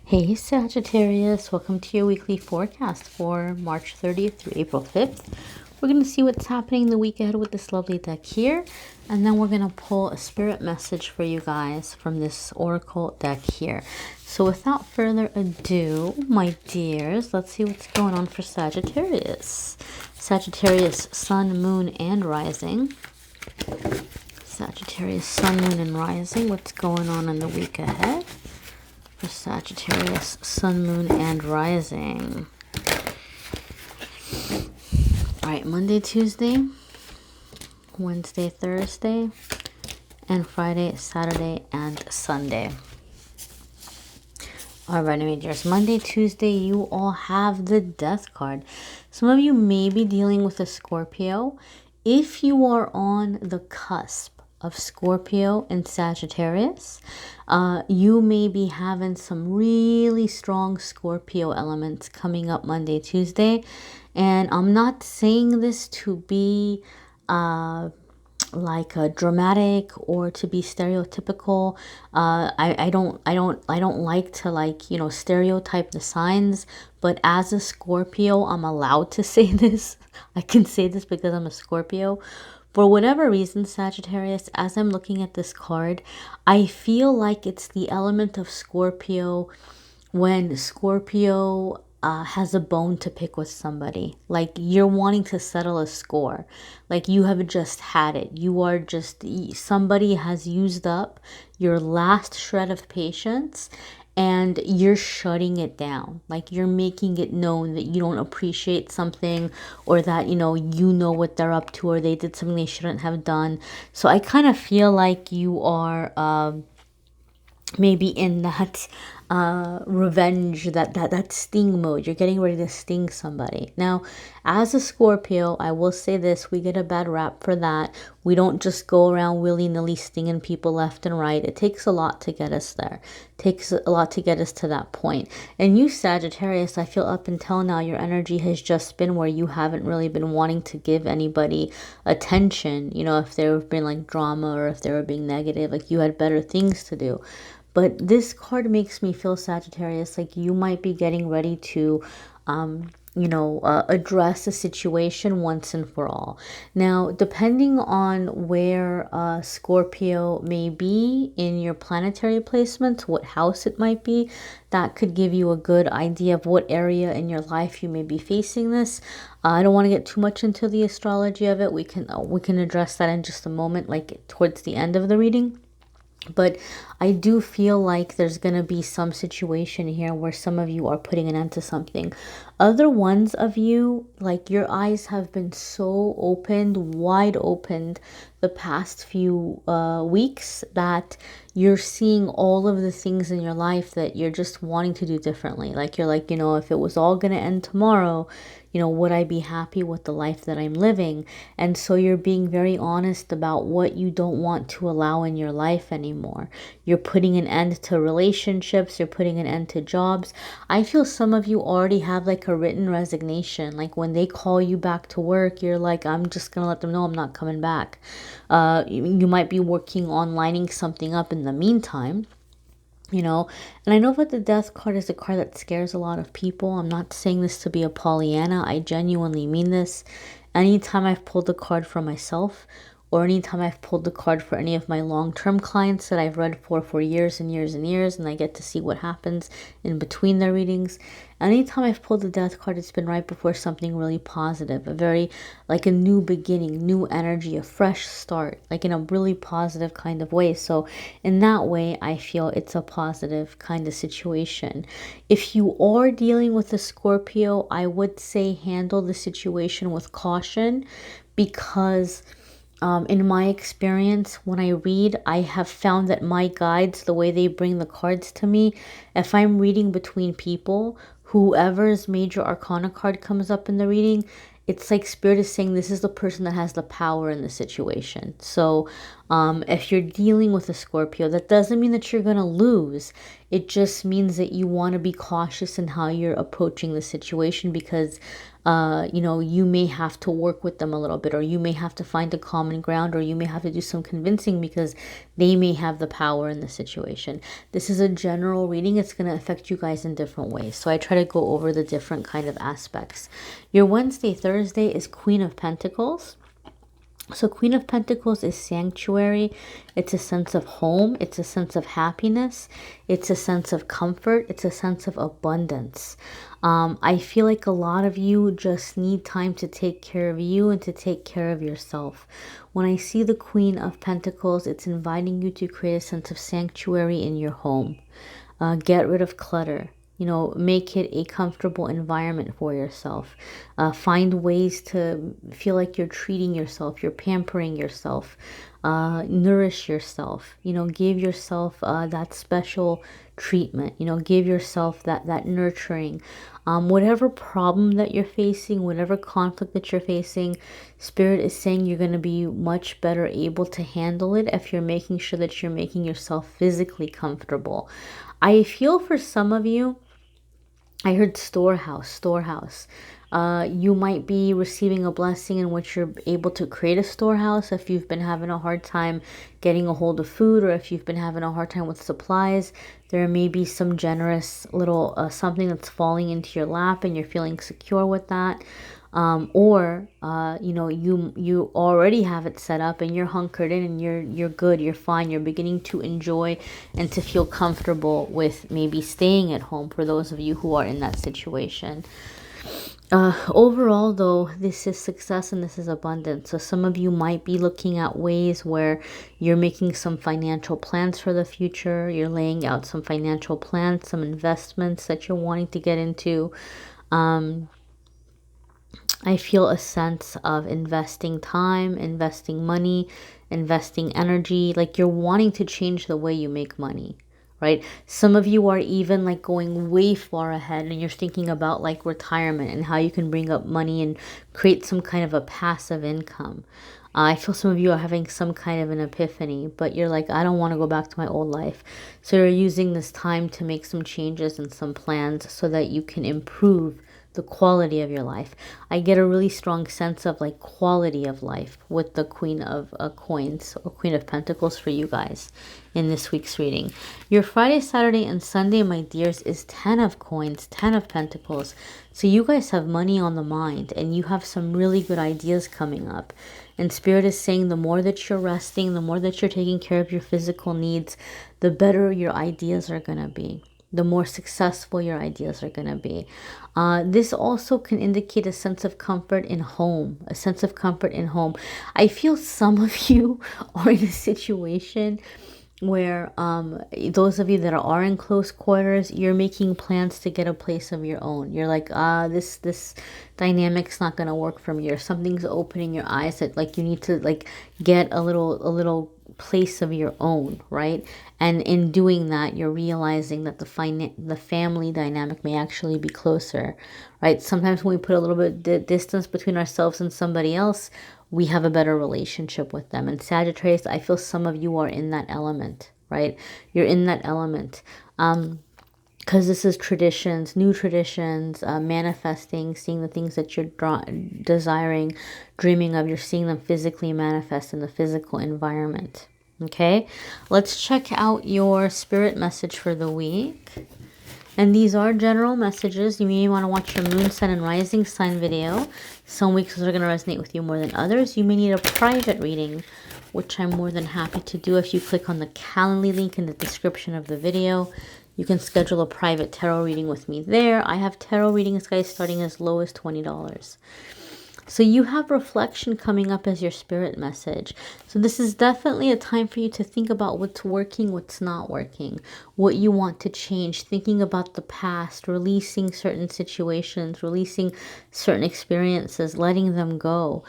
Hey Sagittarius, welcome to your weekly forecast for March 30th through April 5th. We're going to see what's happening the week ahead with this lovely deck here, and then we're going to pull a spirit message for you guys from this oracle deck here. So without further ado, my dears, let's see what's going on for Sagittarius. Sagittarius, Sun, Moon, and Rising. Sagittarius, Sun, Moon, and Rising. What's going on in the week ahead for Sagittarius, Sun, Moon, and Rising? All right, Monday, Tuesday, Wednesday, Thursday, and Friday, Saturday, and Sunday. All right, my dears, Monday, Tuesday, you all have the Death card. Some of you may be dealing with a Scorpio. If you are on the cusp of Scorpio and Sagittarius, you may be having some really strong Scorpio elements coming up Monday, Tuesday. And I'm not saying this to be like a dramatic or to be stereotypical. I don't like to, like, you know, stereotype the signs, but as a Scorpio, I'm allowed to say this. I can say this because I'm a Scorpio. For whatever reason, Sagittarius, as I'm looking at this card, I feel like it's the element of Scorpio when Scorpio has a bone to pick with somebody. Like you're wanting to settle a score. Like you have just had it. You are just, somebody has used up your last shred of patience and you're shutting it down. Like you're making it known that you don't appreciate something, or that, you know what they're up to, or they did something they shouldn't have done. So I kind of feel like you are maybe in that revenge, that sting mode. You're getting ready to sting somebody. Now, as a Scorpio, I will say this, we get a bad rap for that. We don't just go around willy-nilly stinging people left and right. It takes a lot to get us there. It takes a lot to get us to that point. And you, Sagittarius, I feel up until now your energy has just been where you haven't really been wanting to give anybody attention. You know, if there have been like drama, or if they were being negative, like you had better things to do. But this card makes me feel, Sagittarius, like you might be getting ready to, address a situation once and for all. Now, depending on where Scorpio may be in your planetary placements, what house it might be, that could give you a good idea of what area in your life you may be facing this. I don't want to get too much into the astrology of it. We can address that in just a moment, like towards the end of the reading. But I do feel like there's going to be some situation here where some of you are putting an end to something. Other ones of you, like your eyes have been so opened, wide opened the past few weeks, that you're seeing all of the things in your life that you're just wanting to do differently. Like you're like, if it was all going to end tomorrow, would I be happy with the life that I'm living? And so you're being very honest about what you don't want to allow in your life anymore. You're putting an end to relationships. You're putting an end to jobs. I feel some of you already have like a written resignation. Like when they call you back to work, you're like, I'm just going to let them know I'm not coming back. You might be working on lining something up in the meantime. And I know that the Death card is a card that scares a lot of people. I'm not saying this to be a Pollyanna. I genuinely mean this. Anytime I've pulled the card for myself, or anytime I've pulled the card for any of my long-term clients that I've read for years and years and years, and I get to see what happens in between their readings. Anytime I've pulled the Death card, it's been right before something really positive, a very, like a new beginning, new energy, a fresh start, like in a really positive kind of way. So in that way, I feel it's a positive kind of situation. If you are dealing with a Scorpio, I would say handle the situation with caution, because in my experience, when I read, I have found that my guides, the way they bring the cards to me, if I'm reading between people, whoever's major arcana card comes up in the reading, it's like Spirit is saying this is the person that has the power in the situation. So if you're dealing with a Scorpio, that doesn't mean that you're going to lose. It just means that you want to be cautious in how you're approaching the situation, because you know, you may have to work with them a little bit, or you may have to find a common ground, or you may have to do some convincing because they may have the power in the situation. This is a general reading. It's going to affect you guys in different ways. So I try to go over the different kind of aspects. Your Wednesday, Thursday is Queen of Pentacles. So Queen of Pentacles is sanctuary. It's a sense of home. It's a sense of happiness. It's a sense of comfort. It's a sense of abundance. I feel like a lot of you just need time to take care of you and to take care of yourself. When I see the Queen of Pentacles, it's inviting you to create a sense of sanctuary in your home. Get rid of clutter. You know, make it a comfortable environment for yourself. Find ways to feel like you're treating yourself, you're pampering yourself, nourish yourself, you know, give yourself that special treatment, you know, give yourself that nurturing. Whatever problem that you're facing, whatever conflict that you're facing, Spirit is saying you're going to be much better able to handle it if you're making sure that you're making yourself physically comfortable. I feel for some of you, I heard storehouse. You might be receiving a blessing in which you're able to create a storehouse if you've been having a hard time getting a hold of food, or if you've been having a hard time with supplies. There may be some generous little something that's falling into your lap and you're feeling secure with that. Or you know, you already have it set up and you're hunkered in and you're good, you're fine, you're beginning to enjoy and to feel comfortable with maybe staying at home, for those of you who are in that situation. Overall though, this is success and this is abundance. So some of you might be looking at ways where you're making some financial plans for the future. You're laying out some financial plans, some investments that you're wanting to get into. I feel a sense of investing time, investing money, investing energy. Like you're wanting to change the way you make money, right? Some of you are even like going way far ahead and you're thinking about like retirement and how you can bring up money and create some kind of a passive income. I feel some of you are having some kind of an epiphany, but you're like, I don't want to go back to my old life. So you're using this time to make some changes and some plans so that you can improve the quality of your life. I get a really strong sense of like quality of life with the Queen of Coins, or Queen of Pentacles for you guys in this week's reading. Your Friday, Saturday, and Sunday, my dears, is 10 of Coins, 10 of Pentacles. So you guys have money on the mind and you have some really good ideas coming up. And Spirit is saying the more that you're resting, the more that you're taking care of your physical needs, the better your ideas are going to be. The more successful your ideas are going to be. This also can indicate a sense of comfort in home, a sense of comfort in home. I feel some of you are in a situation where those of you that are in close quarters, you're making plans to get a place of your own. You're like, this dynamic's not going to work for me, or something's opening your eyes that like you need to like get a little place of your own, right? And in doing that, you're realizing that the family dynamic may actually be closer, right? Sometimes when we put a little bit distance between ourselves and somebody else, we have a better relationship with them. And Sagittarius, I feel some of you are in that element, right? You're in that element. Because this is traditions, new traditions, manifesting, seeing the things that you're desiring, dreaming of. You're seeing them physically manifest in the physical environment. Okay, let's check out your spirit message for the week. And these are general messages. You may want to watch your moon, sun, and rising sign video. Some weeks are going to resonate with you more than others. You may need a private reading, which I'm more than happy to do. If you click on the Calendly link in the description of the video, you can schedule a private tarot reading with me there. I have tarot readings, guys, starting as low as $20. So you have reflection coming up as your spirit message. So this is definitely a time for you to think about what's working, what's not working, what you want to change, thinking about the past, releasing certain situations, releasing certain experiences, letting them go.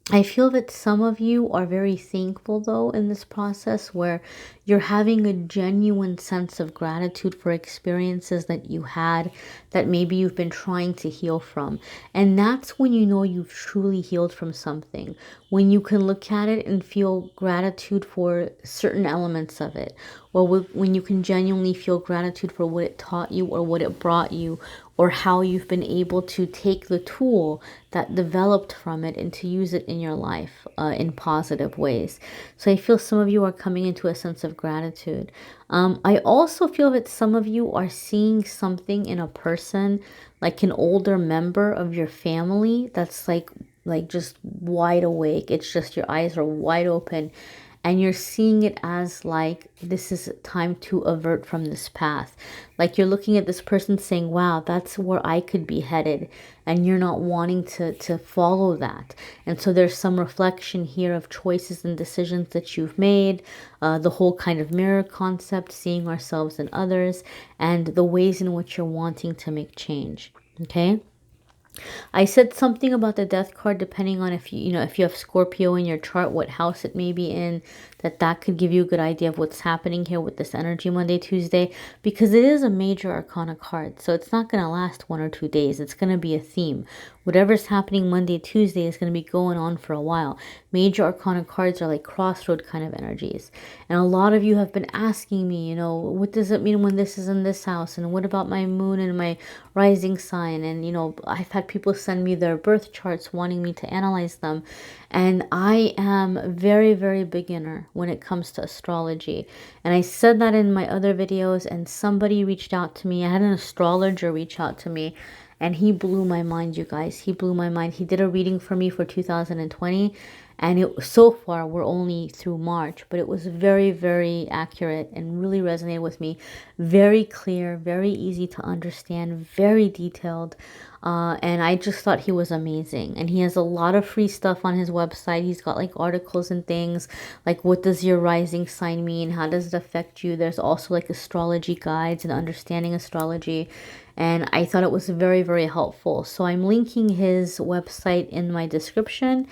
I feel that some of you are very thankful, though, in this process, where you're having a genuine sense of gratitude for experiences that you had that maybe you've been trying to heal from. And that's when you know you've truly healed from something, when you can look at it and feel gratitude for certain elements of it, or when you can genuinely feel gratitude for what it taught you or what it brought you, or how you've been able to take the tool that developed from it and to use it in your life in positive ways. So I feel some of you are coming into a sense of gratitude. I also feel that some of you are seeing something in a person, like an older member of your family that's like just wide awake. It's just your eyes are wide open and you're seeing it as like this is time to avert from this path. Like you're looking at this person saying, wow, that's where I could be headed, and you're not wanting to follow that. And so there's some reflection here of choices and decisions that you've made, the whole kind of mirror concept, seeing ourselves in others, and the ways in which you're wanting to make change. Okay. I said something about the death card, depending on if if you have Scorpio in your chart, what house it may be in, that could give you a good idea of what's happening here with this energy Monday, Tuesday, because it is a major arcana card. So it's not going to last 1 or 2 days. It's going to be a theme. Whatever's happening Monday, Tuesday is going to be going on for a while. Major arcana cards are like crossroad kind of energies. And a lot of you have been asking me, what does it mean when this is in this house? And what about my moon and my rising sign? And, I've had people send me their birth charts wanting me to analyze them. And I am very, very beginner when it comes to astrology. And I said that in my other videos, and somebody reached out to me. I had an astrologer reach out to me, and he blew my mind, you guys. He blew my mind. He did a reading for me for 2020. And so far, we're only through March, but it was very, very accurate and really resonated with me. Very clear, very easy to understand, very detailed. And I just thought he was amazing. And he has a lot of free stuff on his website. He's got like articles and things like, what does your rising sign mean? How does it affect you? There's also like astrology guides and understanding astrology. And I thought it was very, very helpful. So I'm linking his website in my description.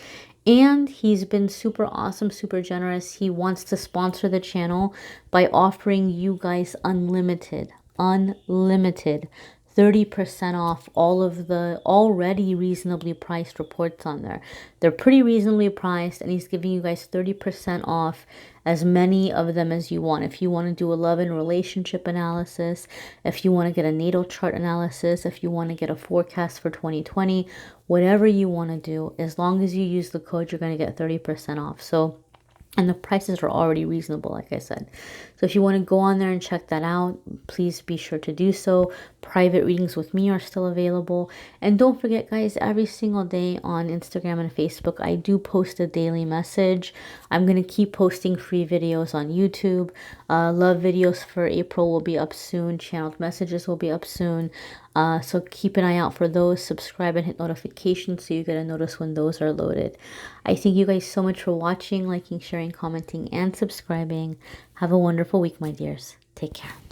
And he's been super awesome, super generous. He wants to sponsor the channel by offering you guys unlimited 30% off all of the already reasonably priced reports on there. They're pretty reasonably priced, and he's giving you guys 30% off as many of them as you want. If you want to do a love and relationship analysis, if you want to get a natal chart analysis, if you want to get a forecast for 2020, whatever you want to do, as long as you use the code, you're going to get 30% off. So, and the prices are already reasonable, like I said. So if you want to go on there and check that out, please be sure to do so. Private readings with me are still available. And don't forget, guys, every single day on Instagram and Facebook, I do post a daily message. I'm going to keep posting free videos on YouTube. Love videos for April will be up soon. Channeled messages will be up soon. So keep an eye out for those. Subscribe and hit notifications so you get a notice when those are loaded. I thank you guys so much for watching, liking, sharing, commenting, and subscribing. Have a wonderful week, my dears. Take care.